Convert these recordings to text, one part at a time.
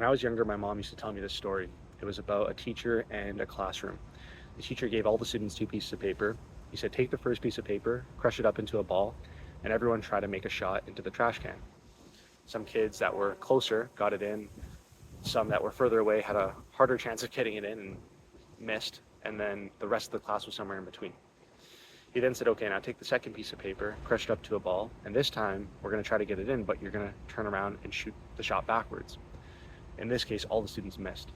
When I was younger, my mom used to tell me this story. It was about a teacher and a classroom. The teacher gave all the students two pieces of paper. He said, take the first piece of paper, crush it up into a ball, and everyone try to make a shot into the trash can. Some kids that were closer got it in. Some that were further away had a harder chance of getting it in and missed. And then the rest of the class was somewhere in between. He then said, okay, now take the second piece of paper, crush it up to a ball, and this time we're going to try to get it in, but you're going to turn around and shoot the shot backwards. In this case, all the students missed.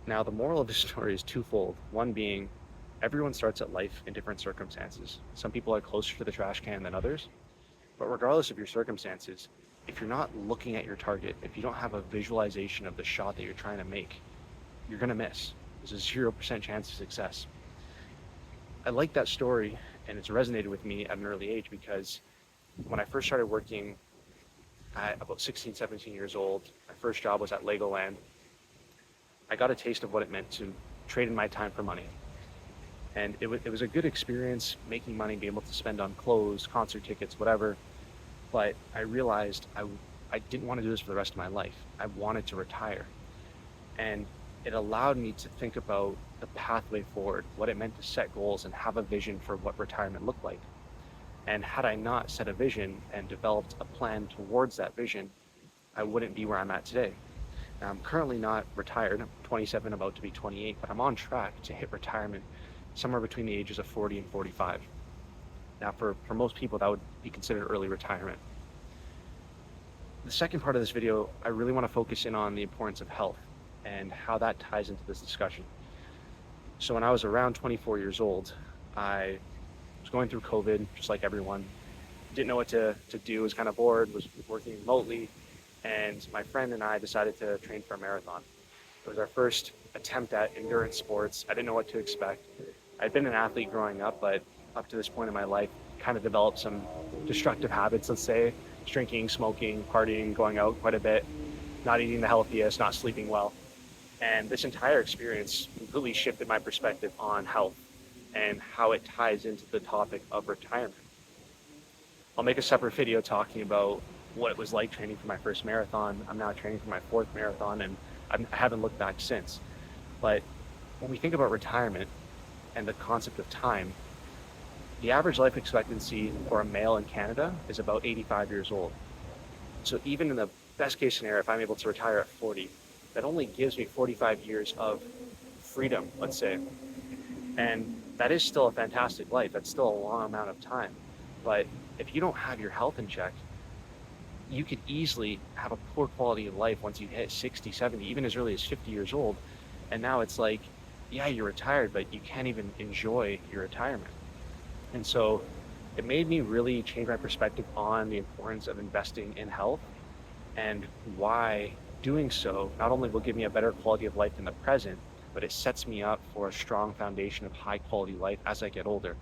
Now, the moral of this story is twofold. One being, everyone starts at life in different circumstances. Some people are closer to the trash can than others, but regardless of your circumstances, if you're not looking at your target, if you don't have a visualization of the shot that you're trying to make, you're going to miss. There's a 0% chance of success. I like that story, and it's resonated with me at an early age because when I first started working at about 16, 17 years old, my first job was at Legoland. I got a taste of what it meant to trade in my time for money. And it was a good experience making money, being able to spend on clothes, concert tickets, whatever. But I realized I didn't want to do this for the rest of my life. I wanted to retire. And it allowed me to think about the pathway forward, what it meant to set goals and have a vision for what retirement looked like. And had I not set a vision and developed a plan towards that vision, I wouldn't be where I'm at today. Now, I'm currently not retired. I'm 27, about to be 28, but I'm on track to hit retirement somewhere between the ages of 40 and 45. Now, for most people, that would be considered early retirement. The second part of this video, I really want to focus in on the importance of health and how that ties into this discussion. So when I was around 24 years old, I was going through COVID, just like everyone. Didn't know what to do, was kind of bored, was working remotely, and my friend and I decided to train for a marathon. It was our first attempt at endurance sports. I didn't know what to expect. I'd been an athlete growing up, but up to this point in my life, kind of developed some destructive habits, let's say, drinking, smoking, partying, going out quite a bit, not eating the healthiest, not sleeping well. And this entire experience completely shifted my perspective on health and how it ties into the topic of retirement. I'll make a separate video talking about what it was like training for my first marathon. I'm now training for my fourth marathon, and I haven't looked back since. But when we think about retirement and the concept of time, the average life expectancy for a male in Canada is about 85 years old. So even in the best case scenario, if I'm able to retire at 40, that only gives me 45 years of freedom, let's say. And that is still a fantastic life. That's still a long amount of time. But if you don't have your health in check, you could easily have a poor quality of life once you hit 60, 70, even as early as 50 years old. And now it's like, yeah, you're retired, but you can't even enjoy your retirement. And so it made me really change my perspective on the importance of investing in health and why doing so not only will give me a better quality of life in the present, but it sets me up for a strong foundation of high quality life as I get older.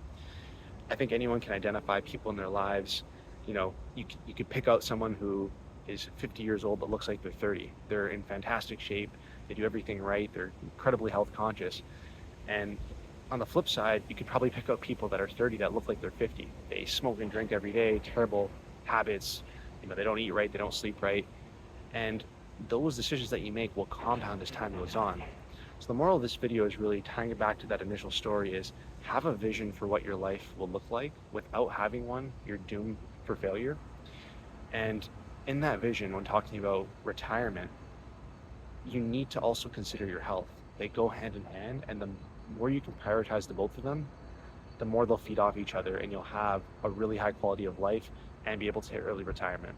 I think anyone can identify people in their lives. You know, you could pick out someone who is 50 years old but looks like they're 30. They're in fantastic shape. They do everything right. They're incredibly health conscious. And on the flip side, you could probably pick out people that are 30 that look like they're 50. They smoke and drink every day, terrible habits. You know, they don't eat right, they don't sleep right. And those decisions that you make will compound as time goes on. So the moral of this video is really tying it back to that initial story is have a vision for what your life will look like. Without having one, you're doomed for failure. And in that vision, when talking about retirement, you need to also consider your health. They go hand in hand, and the more you can prioritize the both of them, the more they'll feed off each other, and you'll have a really high quality of life and be able to hit early retirement.